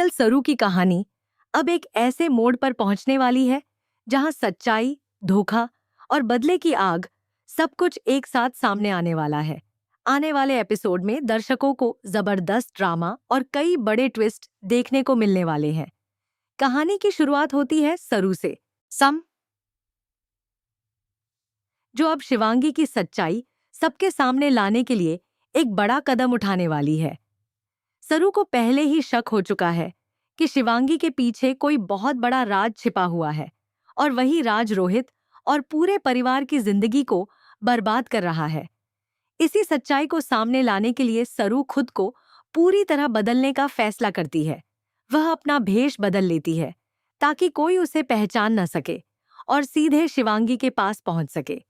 Serial सरू की कहानी अब एक ऐसे मोड़ पर पहुंचने वाली है जहां सच्चाई, धोखा और बदले की आग सब कुछ एक साथ सामने आने वाला है। आने वाले एपिसोड में दर्शकों को जबरदस्त ड्रामा और कई बड़े ट्विस्ट देखने को मिलने वाले हैं। कहानी की शुरुआत होती है सरू से, जो अब शिवांगी की सच्चाई सबके सामने लाने के लिए एक बड़ा कदम उठाने वाली है। सरू को पहले ही शक हो चुका है कि शिवांगी के पीछे कोई बहुत बड़ा राज छिपा हुआ है और वही राज रोहित और पूरे परिवार की जिंदगी को बर्बाद कर रहा है। इसी सच्चाई को सामने लाने के लिए सरू खुद को पूरी तरह बदलने का फैसला करती है। वह अपना भेष बदल लेती है ताकि कोई उसे पहचान न सके और सीधे शिवांगी के पास पहुंच सके।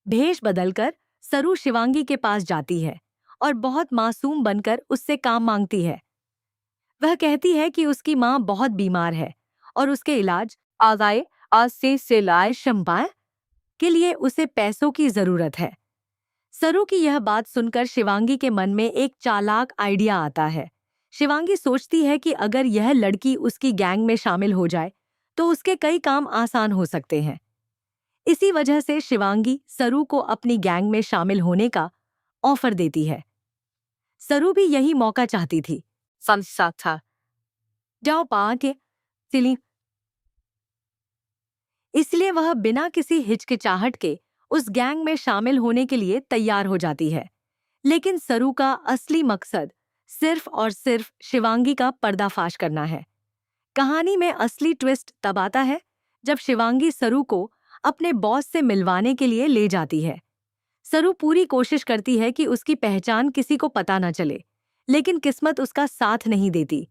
भेष बदलकर सरू शिवांगी के पास जाती है और बहुत मासूम बनकर उससे काम मांगती है। वह कहती है कि उसकी माँ बहुत बीमार है और उसके इलाज आदाय आज से लाए शंपाए के लिए उसे पैसों की जरूरत है। सरू की यह बात सुनकर शिवांगी के मन में एक चालाक आइडिया आता है। शिवांगी सोचती है कि अगर यह लड़की उसकी गैंग में शामिल हो जाए तो उसके कई काम आसान हो सकते हैं। इसी वजह से शिवांगी सरू को अपनी गैंग में शामिल होने का ऑफर देती है। सरू भी यही मौका चाहती थी। संसा था जाओ पा के सिली, इसलिए वह बिना किसी हिचकिचाहट के उस गैंग में शामिल होने के लिए तैयार हो जाती है। लेकिन सरू का असली मकसद सिर्फ और सिर्फ शिवांगी का पर्दाफाश करना है। कहानी में असली ट्विस्ट तब आता है जब शिवांगी सरू को अपने बॉस से मिलवाने के लिए ले जाती है। सरू पूरी कोशिश करती है कि उसकी पहचान किसी को पता न चले, लेकिन किस्मत उसका साथ नहीं देती।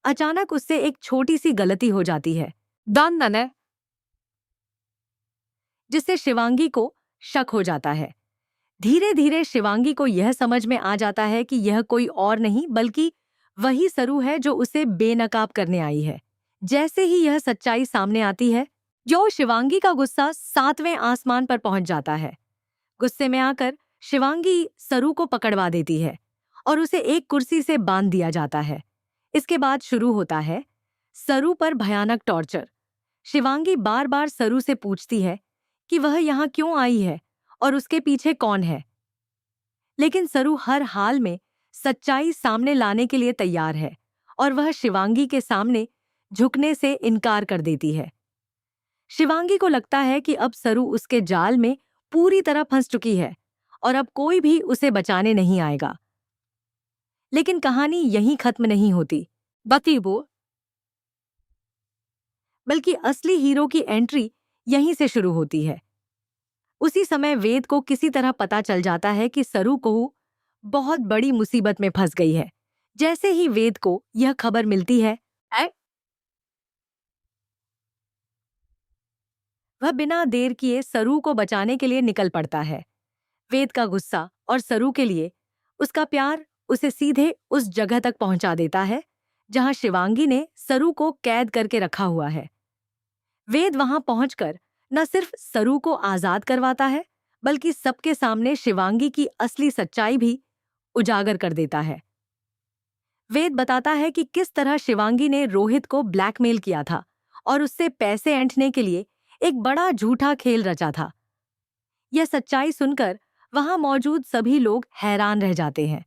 अचानक उससे एक छोटी सी गलती हो जाती है जिससे शिवांगी को शक हो जाता है। धीरे धीरे शिवांगी को यह समझ में आ जाता है कि यह कोई और नहीं बल्कि वही सरू है जो उसे बेनकाब करने आई है। जैसे ही यह सच्चाई सामने आती है, जो शिवांगी का गुस्सा 7वें आसमान पर पहुंच जाता है। गुस्से में आकर शिवांगी सरू को पकड़वा देती है और उसे एक कुर्सी से बांध दिया जाता है। इसके बाद शुरू होता है सरू पर भयानक टॉर्चर। शिवांगी बार बार सरू से पूछती है कि वह यहाँ क्यों आई है और उसके पीछे कौन है, लेकिन सरू हर हाल में सच्चाई सामने लाने के लिए तैयार है और वह शिवांगी के सामने झुकने से इनकार कर देती है। शिवांगी को लगता है कि अब सरू उसके जाल में पूरी तरह फंस चुकी है और अब कोई भी उसे बचाने नहीं आएगा। लेकिन कहानी यहीं खत्म नहीं होती, बल्कि असली हीरो की एंट्री यहीं से शुरू होती है। उसी समय वेद को किसी तरह पता चल जाता है कि सरू को बहुत बड़ी मुसीबत में फंस गई है। जैसे ही वेद को यह खबर मिलती है, वह बिना देर किए सरू को बचाने के लिए निकल पड़ता है। वेद का गुस्सा और सरू के लिए उसका प्यार उसे सीधे उस जगह तक पहुंचा देता है जहां शिवांगी ने सरू को कैद करके रखा हुआ है। वेद वहां पहुंचकर न सिर्फ सरू को आजाद करवाता है बल्कि सबके सामने शिवांगी की असली सच्चाई भी उजागर कर देता है। वेद बताता है कि किस तरह शिवांगी ने रोहित को ब्लैकमेल किया था और उससे पैसे ऐंठने के लिए एक बड़ा झूठा खेल रचा था। यह सच्चाई सुनकर वहां मौजूद सभी लोग हैरान रह जाते हैं,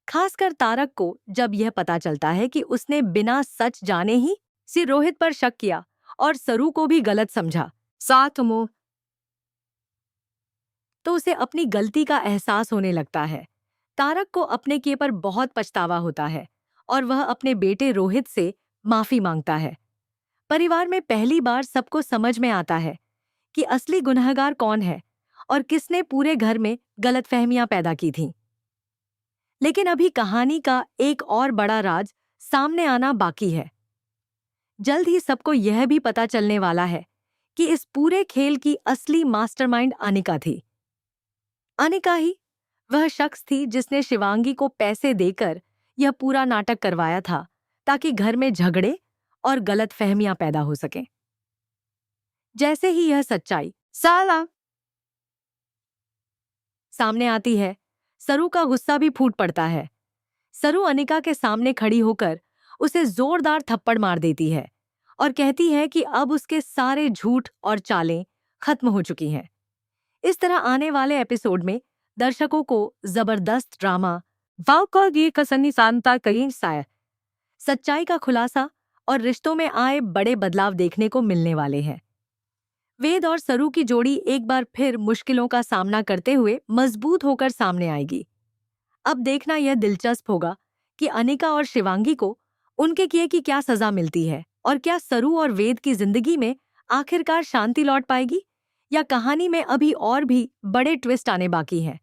खासकर तारक को जब यह पता चलता है कि उसने बिना सच जाने ही सिर्फ रोहित पर शक किया और सरू को भी गलत समझा। तो उसे अपनी गलती का एहसास होने लगता है। तारक को अपने किए पर बहुत पछतावा होता है और वह अपने बेटे रोहित से माफी मांगता है। परिवार में पहली बार सबको समझ में आता है कि असली गुनहगार कौन है और किसने पूरे घर में गलतफहमियां पैदा की थीं। लेकिन अभी कहानी का एक और बड़ा राज सामने आना बाकी है। जल्द ही सबको यह भी पता चलने वाला है कि इस पूरे खेल की असली मास्टरमाइंड अनिका थी। अनिका ही वह शख्स थी जिसने शिवांगी को पैसे देकर यह पूरा नाटक करवाया था ताकि घर में झगड़े और गलतफहमियां पैदा हो सकें। जैसे ही यह सच्चाई सामने आती है, सरू का गुस्सा भी फूट पड़ता है। सरू अनिका के सामने खड़ी होकर उसे जोरदार थप्पड़ मार देती है और कहती है कि अब उसके सारे झूठ और चालें खत्म हो चुकी हैं। इस तरह आने वाले एपिसोड में दर्शकों को जबरदस्त ड्रामा, वाकई कसनी सांता कहीं साय, सच्चाई का खुलासा और रिश्तों में आए बड़े बदलाव देखने को मिलने वाले हैं। वेद और सरू की जोड़ी एक बार फिर मुश्किलों का सामना करते हुए मजबूत होकर सामने आएगी। अब देखना यह दिलचस्प होगा कि अनिका और शिवांगी को उनके किए की क्या सजा मिलती है और क्या सरू और वेद की जिंदगी में आखिरकार शांति लौट पाएगी या कहानी में अभी और भी बड़े ट्विस्ट आने बाकी हैं।